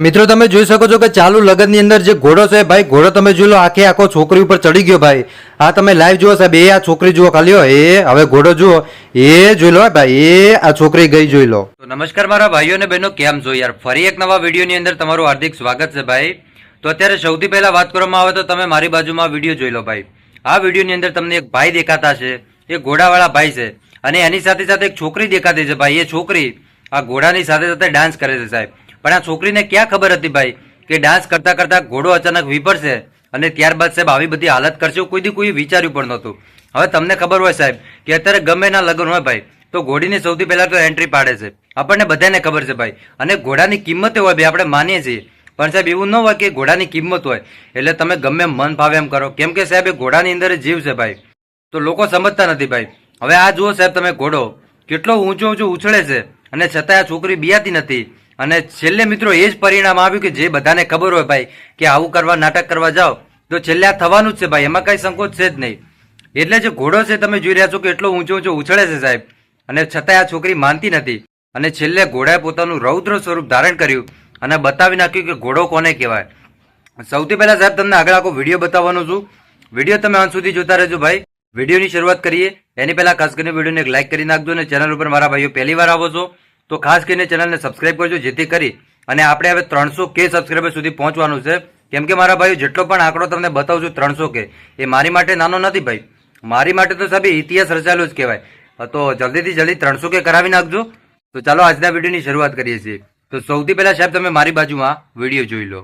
મિત્રો તમે જોઈ શકો છો કે ચાલુ લગનની અંદર જે ઘોડો છે ભાઈ, ઘોડો તમે જોઈ લો આખે આખો છોકરી ઉપર ચડી ગયો ભાઈ. આ તમે લાઈવ જુઓ સાહેબ, એ આ છોકરી જુઓ ખાલી, હવે ઘોડો જુઓ, એ જોઈ લો ભાઈ, એ આ છોકરી ગઈ જોઈ લો. તો નમસ્કાર મારા ભાઈઓ અને બહેનો, કેમ છો યાર? ફરી એક નવા વિડીયોની અંદર તમારું હાર્દિક સ્વાગત છે ભાઈ. તો અત્યારે સૌથી પહેલા વાત કરવામાં આવે તો તમે મારી બાજુમાં વિડીયો જોઈ લો ભાઈ. આ વિડીયોની અંદર તમને એક ભાઈ દેખાતા છે, એ ઘોડાવાળા ભાઈ છે, અને એની સાથે સાથે એક છોકરી દેખાતી છે ભાઈ. એ છોકરી આ ઘોડાની સાથે સાથે ડાન્સ કરે છે સાહેબ. પણ આ છોકરીને ક્યાં ખબર હતી ભાઈ કે ડાન્સ કરતા કરતા ઘોડો અચાનક વિપરશે અને ત્યારબાદ સાહેબ આવી બધી હાલત કરશે, કોઈ વિચાર્યું પણ નહોતું. હવે તમને ખબર હોય સાહેબ કે અત્યારે ગમે ના લગ્ન હોય ભાઈ તો ઘોડીની સૌથી પહેલા તો એન્ટ્રી પાડે છે, આપણને બધાને ખબર છે ભાઈ. અને ઘોડાની કિંમત હોય ભાઈ, આપણે માનીએ છીએ, પણ સાહેબ એવું ન હોય કે ઘોડાની કિંમત હોય એટલે તમે ગમે મન ફાવે એમ કરો, કેમ કે સાહેબ એ ઘોડાની અંદર જીવ છે ભાઈ. તો લોકો સમજતા નથી ભાઈ. હવે આ જુઓ સાહેબ તમે, ઘોડો કેટલો ઊંચો ઉછળે છે અને છતાં આ છોકરી બિયાતી નથી. અને છેલ્લે મિત્રો એ જ પરિણામ આવ્યું કે જે બધાને ખબર હોય ભાઈ કે આવું કરવા, નાટક કરવા જાઓ તો છેલ્લે આ થવાનું જ છે ભાઈ, એમાં કઈ સંકોચ છે જ નહીં. એટલે જે ઘોડો છે તમે જોઈ રહ્યા છો કે એટલો ઊંચો ઉછળે છે સાહેબ, અને છતાંય આ છોકરી માનતી નથી. અને છેલ્લે ઘોડાએ પોતાનું રૌદ્ર સ્વરૂપ ધારણ કર્યું અને બતાવી નાખ્યું કે ઘોડો કોને કહેવાય. સૌથી પહેલા સાહેબ તમને આગળ આખો વિડીયો બતાવવાનો છું. વિડીયો તમે અંત સુધી જોતા રહેજો ભાઈ. વિડીયોની શરૂઆત કરીએ એની પહેલા ખાસ કરીને વિડીયોને એક લાઈક કરી નાખજો, અને ચેનલ ઉપર મારા ભાઈઓ પહેલી વાર આવો છો તો ખાસ કરીને ચેનલને સબસ્ક્રાઇબ કરજો, જેથી કરી અને આપણે હવે 300K સબસ્ક્રાઇબર સુધી પહોંચવાનું છે. કેમ કે મારા ભાઈઓ જેટલો પણ આંકડો તમને બતાવું છું 300K, એ મારી માટે નાનો નથી ભાઈ, મારી માટે તો સાહેબ ઇતિહાસ રચાયેલો જ કહેવાય. તો જલ્દીથી જલ્દી 300K કરાવી નાખજો. તો ચાલો આજના વિડીયોની શરૂઆત કરીએ છીએ. તો સૌથી પહેલા સાહેબ તમે મારી બાજુમાં વિડીયો જોઈ લો.